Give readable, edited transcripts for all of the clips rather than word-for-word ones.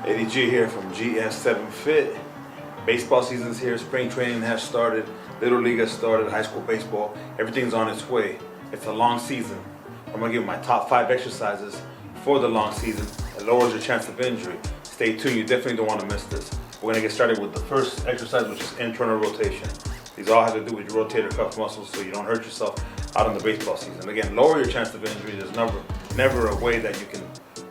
Eddie G here from GS7 Fit. Baseball season's here, spring training has started, Little League has started, high school baseball, everything's on its way. It's a long season. I'm gonna give you my top 5 exercises for the long season. It lowers your chance of injury. Stay tuned, you definitely don't wanna miss this. We're gonna get started with the first exercise, which is internal rotation. These all have to do with your rotator cuff muscles so you don't hurt yourself out in the baseball season. Again, lower your chance of injury. There's never a way that you can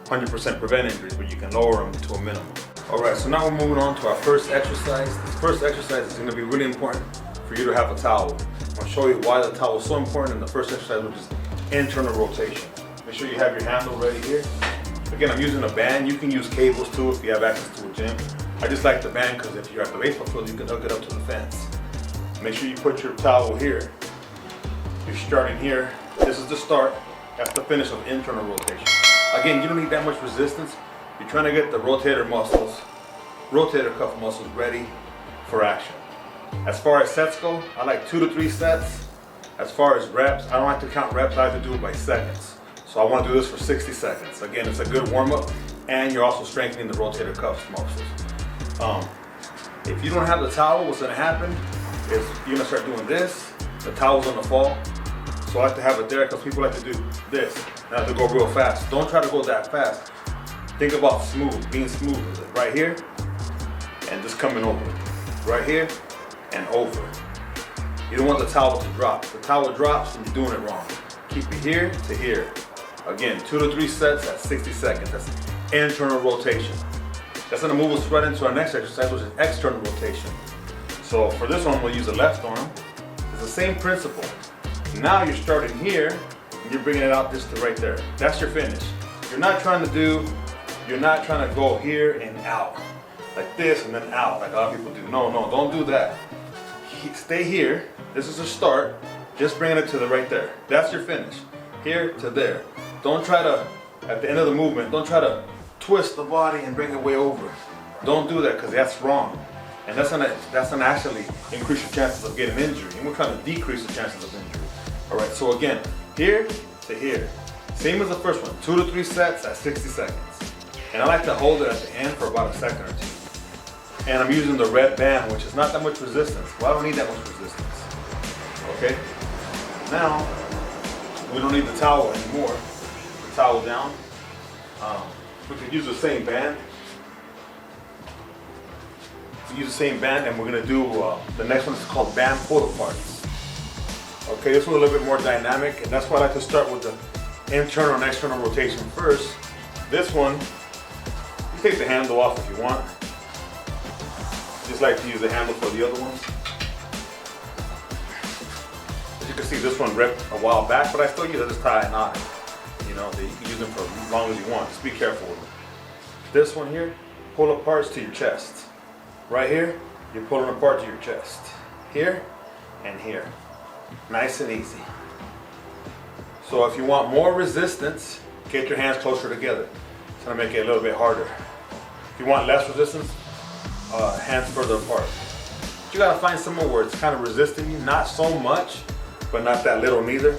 100% prevent injuries, but you can lower them to a minimum. Alright, so now we're moving on to our first exercise. This first exercise is going to be really important for you to have a towel. I'm going to show you why the towel is so important in the first exercise, which is internal rotation. Make sure you have your handle ready here. Again, I'm using a band. You can use cables too if you have access to a gym. I just like the band because if you're at the baseball field, you can hook it up to the fence. Make sure you put your towel here. You're starting here. This is the start. That's the finish of internal rotation. Again, you don't need that much resistance. You're trying to get the rotator cuff muscles ready for action. As far as sets go, I like 2 to 3 sets. As far as reps, I don't like to count reps, I have to do it by seconds. So I want to do this for 60 seconds. Again, it's a good warm-up, and you're also strengthening the rotator cuff muscles. If you don't have the towel, what's going to happen is you're going to start doing this. The towel's going to fall. So I like to have it there because people like to do this. I have to go real fast. Don't try to go that fast. Think about smooth, being smooth with it. Right here, and just coming over. Right here, and over. You don't want the towel to drop. If the towel drops, then you're doing it wrong. Keep it here to here. Again, 2 to 3 sets at 60 seconds. That's internal rotation. That's gonna move us right into our next exercise, which is external rotation. So for this one, we'll use the left arm. It's the same principle. Now you're starting here, and you're bringing it out just to right there. That's your finish. You're not trying to go here and out, like this and then out, like a lot of people do. No, don't do that. Stay here. This is a start. Just bringing it to the right there. That's your finish. Here to there. Don't try to, at the end of the movement, don't try to twist the body and bring it way over. Don't do that because that's wrong. And that's gonna actually increase your chances of getting injury. And we're trying to decrease the chances of injury. All right, so again, here to here. Same as the first one, 2 to 3 sets at 60 seconds. And I like to hold it at the end for about a second or two. And I'm using the red band, which is not that much resistance. Well, I don't need that much resistance. Okay? Now, we don't need the towel anymore. The towel down. We could use the same band. We use the same band, and we're gonna do, the next one is called band pull-aparts. Okay, this one's a little bit more dynamic, and that's why I like to start with the internal and external rotation first. This one, you take the handle off if you want. I just like to use the handle for the other ones. As you can see, this one ripped a while back, but I still use it, just tie a knot. You know, you can use them for as long as you want. Just be careful with them. This one here, pull aparts to your chest. Right here, you're pulling apart to your chest. Here and here. Nice and easy. So if you want more resistance, get your hands closer together. It's gonna make it a little bit harder. If you want less resistance, hands further apart. But you gotta find somewhere where it's kind of resisting you, not so much, but not that little neither.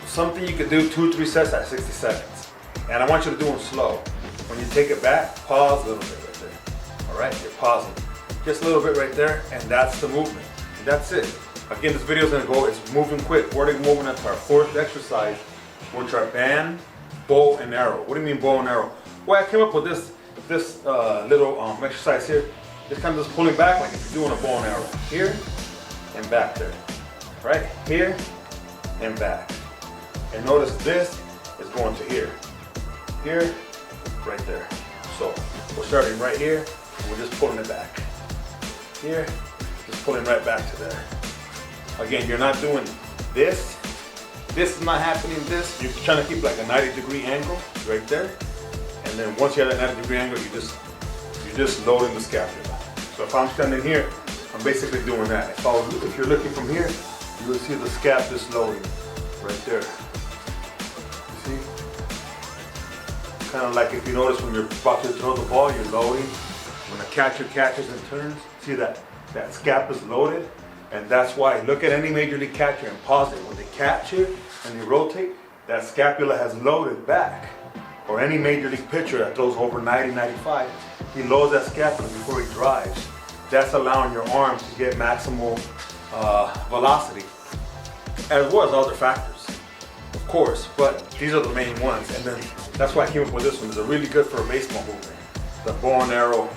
Something you could do 2 or 3 sets at 60 seconds. And I want you to do them slow. When you take it back, pause a little bit right there. All right, you're pausing. Just a little bit right there, and that's the movement. And that's it. Again, this video is gonna go, it's moving quick. We're already moving into our 4th exercise, which are band, bow, and arrow. What do you mean bow and arrow? Well, I came up with this little exercise here. Just kind of just pulling back like if you're doing a bow and arrow. Here and back there. Right? Here and back. And notice this is going to here. Here, right there. So we're starting right here, and we're just pulling it back. Here, just pulling right back to there. Again, you're not doing this. This is not happening, this. You're trying to keep like a 90-degree angle right there. And then once you have that 90-degree angle, you're just loading the scapula. So if I'm standing here, I'm basically doing that. If you're looking from here, you will see the scap just loading right there. You see? Kind of like if you notice when you're about to throw the ball, you're loading. When the catcher catches and turns, see that scap is loaded? And that's why, look at any major league catcher and pause it. When they catch it and they rotate, that scapula has loaded back. or any major league pitcher that throws over 90, 95, he lowers that scapula before he drives. That's allowing your arm to get maximal velocity, as well as other factors, of course, but these are the main ones. And then that's why I came up with this one. It's really good for a baseball movement, the bow and arrow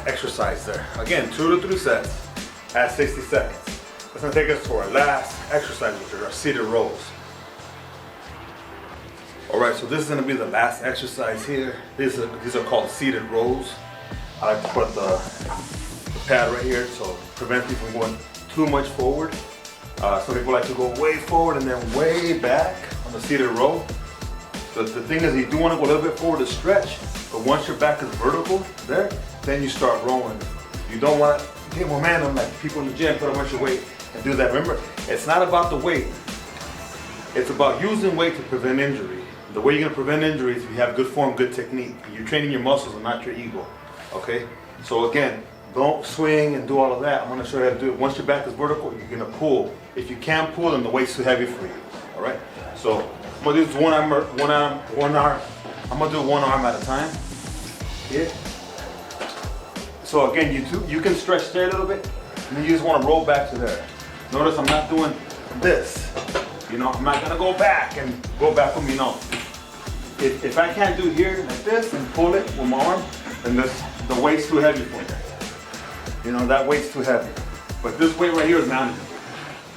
exercise there. Again, 2 to 3 sets at 60 seconds. That's gonna take us to our last exercise, which are our seated rows. All right, so this is gonna be the last exercise here. These are called seated rows. I like to put the pad right here so it prevents you from going too much forward. Some people like to go way forward and then way back on the seated row. The thing is, you do want to go a little bit forward to stretch, but once your back is vertical there, then you start rolling. You don't want to get momentum like people in the gym, put a bunch of weight and do that. Remember, it's not about the weight. It's about using weight to prevent injury. The way you're going to prevent injury is if you have good form, good technique. You're training your muscles and not your ego, okay? So again, don't swing and do all of that. I'm going to show you how to do it. Once your back is vertical, you're going to pull. If you can't pull, then the weight's too heavy for you, all right? So I'm going to do this one arm. I'm going to do one arm at a time here. So again, you can stretch there a little bit, and then you just want to roll back to there. Notice I'm not doing this. You know, I'm not going to go back and go back with me, no. If I can't do here like this and pull it with my arm, then the weight's too heavy for me. You know, that weight's too heavy. But this weight right here is manageable,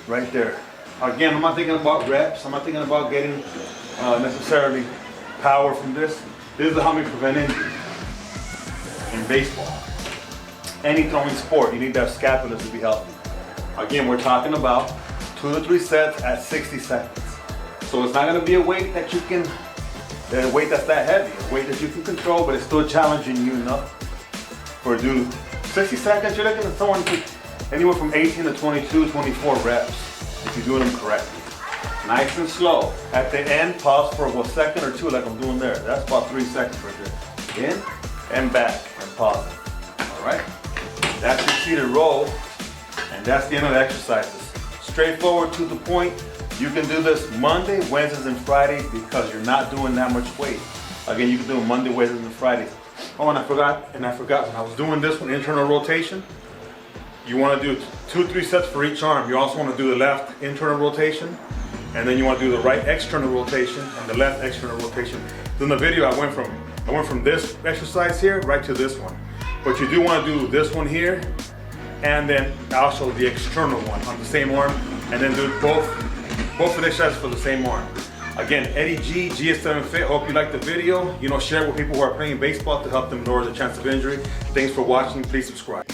right there. Again, I'm not thinking about reps. I'm not thinking about getting necessarily power from this. This is how we prevent injury in baseball. Any throwing sport, you need to have scapula to be healthy. Again, we're talking about 2 to 3 sets at 60 seconds. So it's not going to be a weight that you can, a weight that's that heavy, a weight that you can control, but it's still challenging you enough for do 60 seconds. You're looking at someone anywhere from 18 to 22, 24 reps if you're doing them correctly. Nice and slow. At the end, pause for a second or two like I'm doing there. That's about 3 seconds right there. In and back and pause. All right? That's your seated roll, and that's the end of the exercises. Straightforward, to the point. You can do this Monday, Wednesdays, and Fridays because you're not doing that much weight. Again, you can do it Monday, Wednesdays, and Fridays. Oh, and I forgot when I was doing this one, internal rotation, you want to do 2 to 3 sets for each arm. You also want to do the left internal rotation, and then you want to do the right external rotation and the left external rotation. In the video, I went from this exercise here right to this one. But you do want to do this one here, and then also the external one on the same arm, and then do both of the exercises for the same arm. Again, Eddie G, GS7 Fit. Hope you liked the video. You know, share it with people who are playing baseball to help them lower the chance of injury. Thanks for watching. Please subscribe.